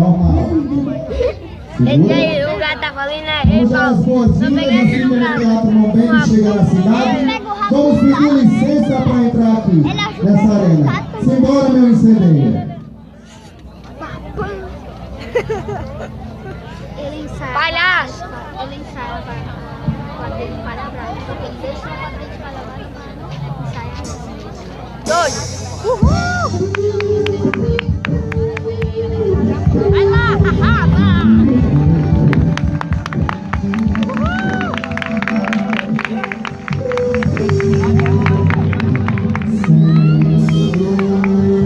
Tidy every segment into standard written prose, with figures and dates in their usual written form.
normal. Esse aí, o gato tava ali, né? Vamos dar as boas-vindas ao Cine Teatro Momento chegar na cidade. Vamos pedir licença para entrar aqui, nessa arena. Simbora, meu incendeia. Ele ensaia. Palhaço! Ele ensaia para quadrilha de Parabrás. Porque ele deixa a quadrilha de Parabrás para ensaiar. Dois! Uhul! Vai lá, arrasa!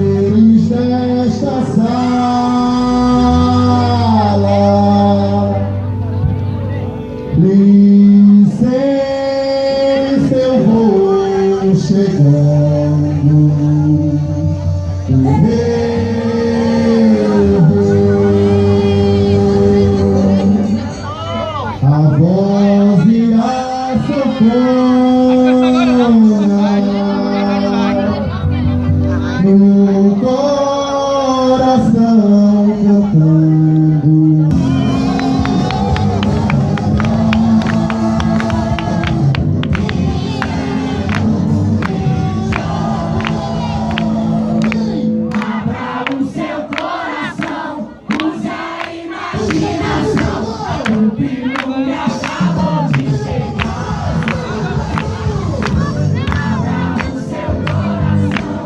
Senhores desta sala, licença, eu vou chegando. A voz e a sanfona no coração cantando. Abra o seu coração, use a imaginação. O filme acabou de chegar. Abra o seu coração,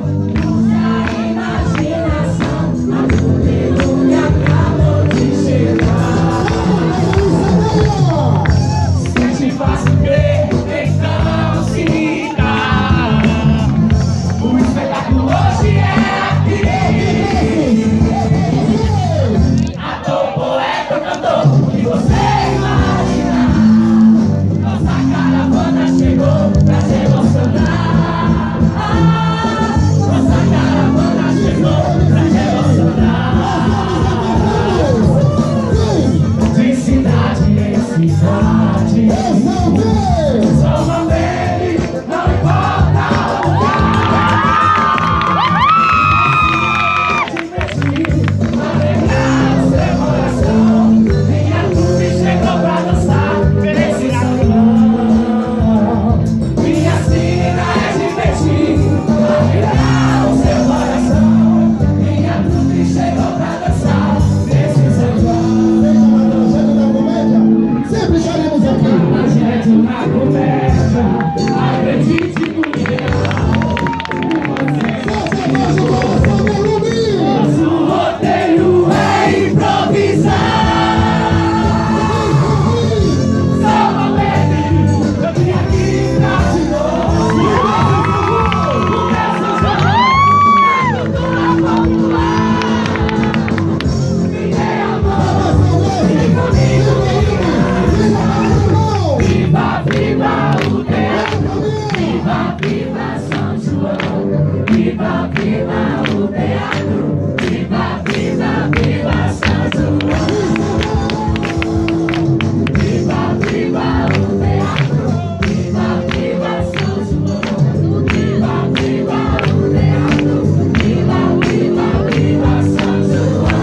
use a imaginação. O filme acabou de chegar. Se te faço ver, então se liga. O espetáculo hoje é aqui. Ator, poeta, cantor, o que você imagina? Nossa caravana chegou pra se emocionar. Nossa caravana chegou pra se emocionar. De cidade em cidade, soma dele, não importa o lugar. Divertir, alegrar o seu coração. Minha turma chegou pra dançar nesse salão. Minha sina é divertir, alegrar o seu coração. Minha turma chegou pra dançar nesse salão. Sempre estaremos aqui. A gente na comédia, acredite no ideal. Nosso roteiro é improvisar. Só uma vez, eu vim aqui pra te novo. O meu sozão é cultura popular. Me dê amor, vem comigo, viva, viva o teatro. Viva, viva São João. Viva, viva o teatro. Viva, viva, viva São João. Viva, viva o teatro. Viva, viva São João. Viva, viva o teatro. Viva, viva, viva São João.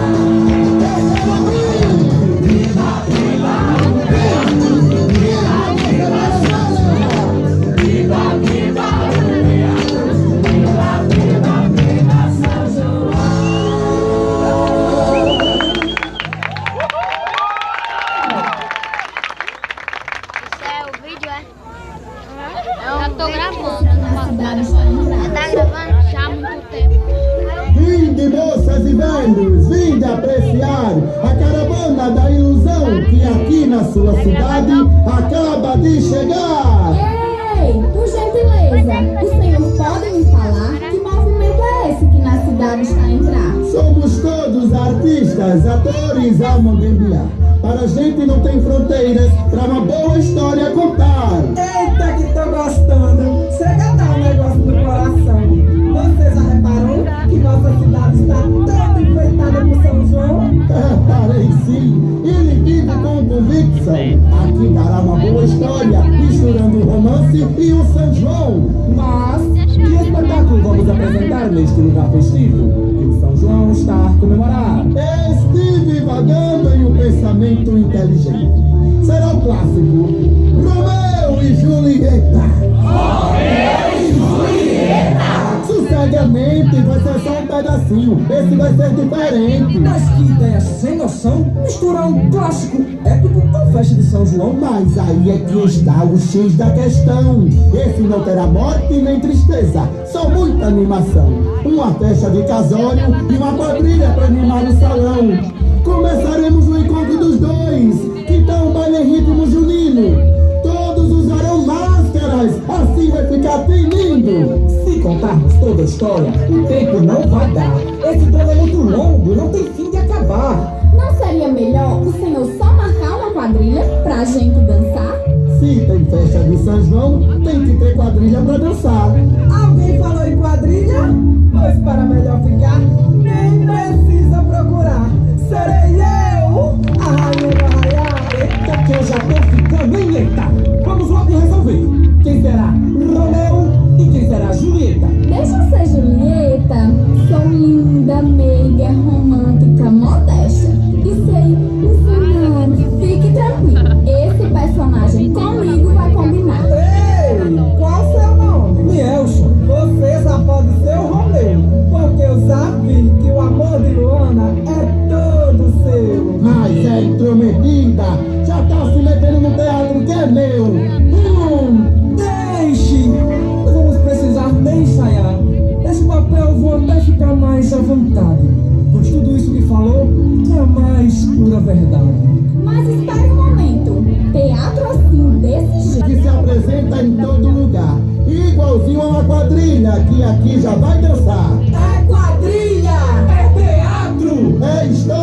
Viva, viva o teatro. Viva, viva São João. Viva, viva o teatro. Viva, viva, viva São João. Isso é o vídeo, é? Já tô gravando. Já tá gravando? Já há muito tempo. Vinde, moças e velhos, vinde apreciar a caravana da ilusão que aqui na sua cidade acaba de chegar. Ei, por gentileza, os senhores podem me falar que movimento é esse que na cidade está a entrar? Somos todos artistas, atores, alma bembiá. Para a gente não tem fronteiras, pra uma boa história contar. Eita, que tô gostando! Chega a dar um negócio no coração. Você já reparou que nossa cidade está toda enfeitada por São João? Reparei sim, ele vive com convicção. Aqui dará uma boa história, misturando o romance e o São João. Mas que espetáculo vamos apresentar neste lugar festivo que o São João está a comemorar? Estive pensamento inteligente. Será o clássico Romeu e Julieta. Sossegamente, vai ser só um pedacinho. Esse vai ser diferente. Mas que ideia sem noção, misturar um clássico épico com festa de São João. Mas aí é que está o X da questão. Esse não terá morte nem tristeza, só muita animação. Uma festa de casório e uma quadrilha para animar o salão. Começaremos o encontro dos dois, que tá um baile em ritmo junino. Todos usarão máscaras, assim vai ficar bem lindo. Se contarmos toda a história, o tempo não vai dar. Esse plano é muito longo, não tem fim de acabar. Não seria melhor o senhor só marcar uma quadrilha pra gente dançar? Se tem festa de São João, tem que ter quadrilha pra dançar. Alguém falou em quadrilha? Pois para melhor ficar, nem precisa procurar. Serei eu, a rainha do arraial. Eita que eu já tô ficando em eita. Vamos logo resolver. Quem será Romeu e quem será Julieta? Deixa eu ser Julieta. Sou linda, meiga, romântica, modesta. E sei ensinar. Fique tranquilo. Esse personagem comigo vai combinar. Ei, qual seu nome? Nielson. Você só pode ser o Romeu, porque eu já vi que o amor de Luana é todo seu. Mas é intrometida, já tá se metendo no teatro que é meu. Deixe! Não vamos precisar nem ensaiar. Esse papel eu vou até ficar mais à vontade, pois tudo isso que falou é a mais pura verdade. Mas espere um momento. Teatro assim, desse jeito. Que se apresenta em todo lugar, igualzinho a uma quadrilha que aqui já vai dançar. É quadrilha! É teatro! É história.